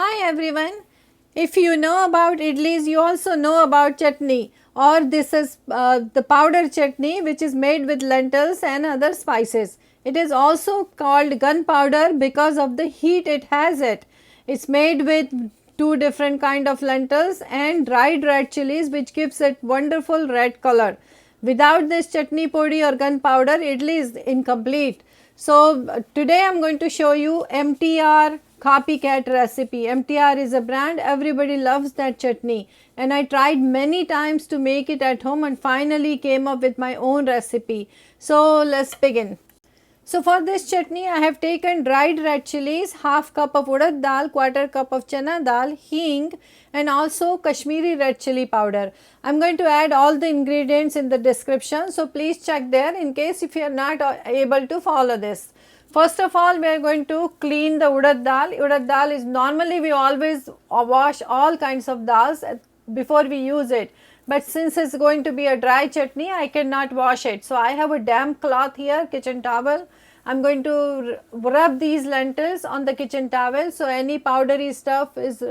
Hi everyone. If you know about idlis, you also know about chutney, or this is the powder chutney which is made with lentils and other spices. It is also called gunpowder because of the heat it has it. It's made with two different kind of lentils and dried red chilies which gives it wonderful red color. Without this chutney podi or gunpowder, idli is incomplete. So today I am going to show you MTR copycat recipe. MTR is a brand, everybody loves that chutney, and I tried many times to make it at home and finally came up with my own recipe. So let's begin. So for this chutney I have taken dried red chilies, half cup of urad dal, quarter cup of chana dal, hing and also Kashmiri red chili powder. I am going to add all the ingredients in the description, so please check there in case if you are not able to follow this. First of all, we are going to clean the urad dal. Urad dal is normally we always wash all kinds of dals before we use it. But since it's going to be a dry chutney, I cannot wash it. So I have a damp cloth here, kitchen towel. I'm going to rub these lentils on the kitchen towel. So any powdery stuff is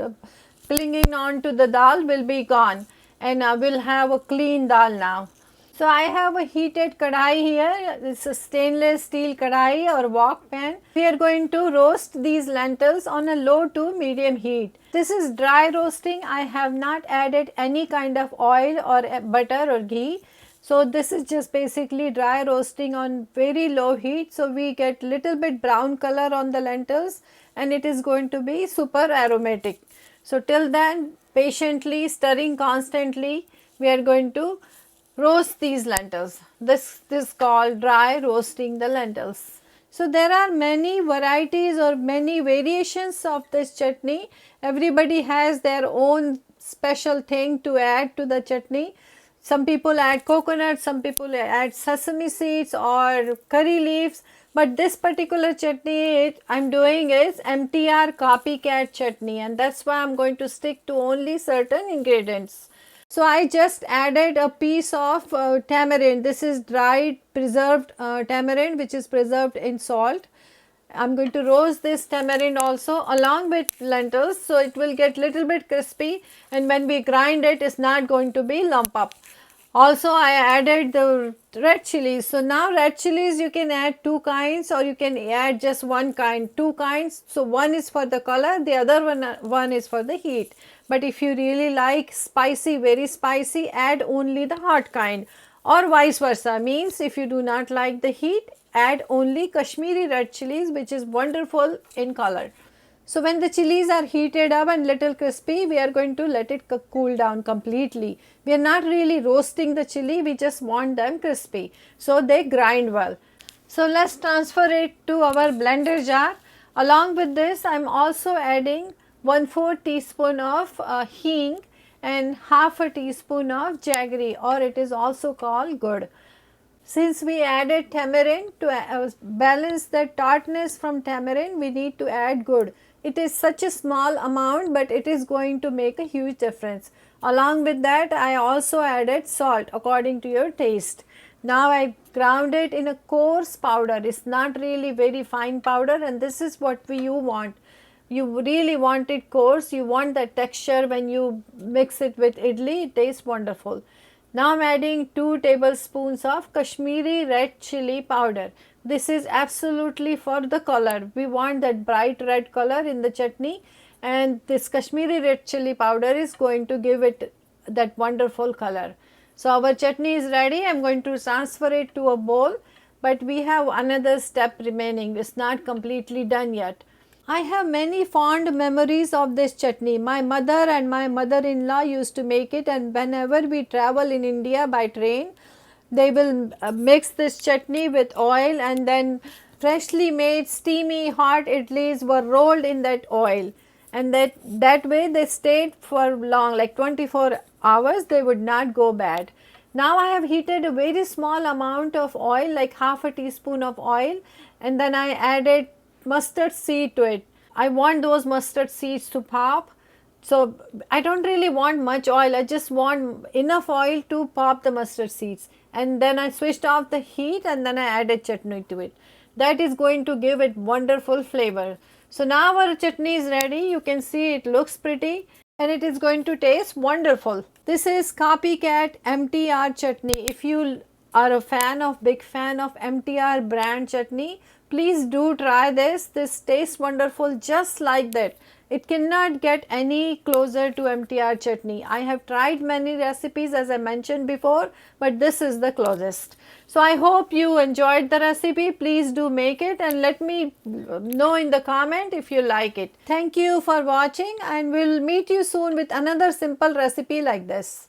clinging on to the dal will be gone. And I will have a clean dal now. So I have a heated kadai here. It's a stainless steel kadai or wok pan. We are going to roast these lentils on a low to medium heat. This is dry roasting. I have not added any kind of oil or butter or ghee. So this is just basically dry roasting on very low heat. So we get little bit brown color on the lentils and it is going to be super aromatic. So till then patiently stirring constantly we are going to roast these lentils. This is called dry roasting the lentils. So there are many varieties or many variations of this chutney. Everybody has their own special thing to add to the chutney. Some people add coconut, some people add sesame seeds or curry leaves. But this particular chutney I am doing is MTR copycat chutney, and that's why I am going to stick to only certain ingredients. So I just added a piece of tamarind. This is dried preserved tamarind which is preserved in salt. I am going to roast this tamarind also along with lentils, so it will get little bit crispy, and when we grind it is not going to be lump up. Also I added the red chilies. So now red chilies you can add two kinds or you can add just one kind, two kinds. So one is for the color, the other one is for the heat. But if you really like spicy, very spicy, add only the hot kind, or vice versa, means if you do not like the heat, add only Kashmiri red chilies which is wonderful in color. So when the chilies are heated up and little crispy, we are going to let it cool down completely. We are not really roasting the chili, we just want them crispy so they grind well. So let's transfer it to our blender jar. Along with this, I am also adding 1/4 teaspoon of hing and half a teaspoon of jaggery, or it is also called gur. Since we added tamarind to balance the tartness from tamarind, we need to add gur. It is such a small amount, but it is going to make a huge difference. Along with that, I also added salt according to your taste. Now I ground it in a coarse powder. It's not really very fine powder, and this is what you want. You really want it coarse. You want that texture when you mix it with idli. It tastes wonderful. Now I am adding 2 tablespoons of Kashmiri red chili powder. This is absolutely for the color. We want that bright red color in the chutney, and this Kashmiri red chili powder is going to give it that wonderful color. So our chutney is ready. I am going to transfer it to a bowl, but we have another step remaining. It's not completely done yet. I have many fond memories of this chutney. My mother and my mother-in-law used to make it, and whenever we travel in India by train, they will mix this chutney with oil, and then freshly made steamy hot idlis were rolled in that oil, and that way they stayed for long, like 24 hours, they would not go bad. Now I have heated a very small amount of oil, like half a teaspoon of oil, and then I added mustard seed to it. I want those mustard seeds to pop. So I don't really want much oil. I just want enough oil to pop the mustard seeds. And then I switched off the heat and then I added chutney to it. That is going to give it wonderful flavor. So now our chutney is ready. You can see it looks pretty and it is going to taste wonderful. This is Copycat MTR chutney. If you are a big fan of MTR brand chutney, please do try this. This tastes wonderful just like that. It cannot get any closer to MTR chutney. I have tried many recipes as I mentioned before, but this is the closest. So I hope you enjoyed the recipe. Please do make it and let me know in the comment if you like it. Thank you for watching and we'll meet you soon with another simple recipe like this.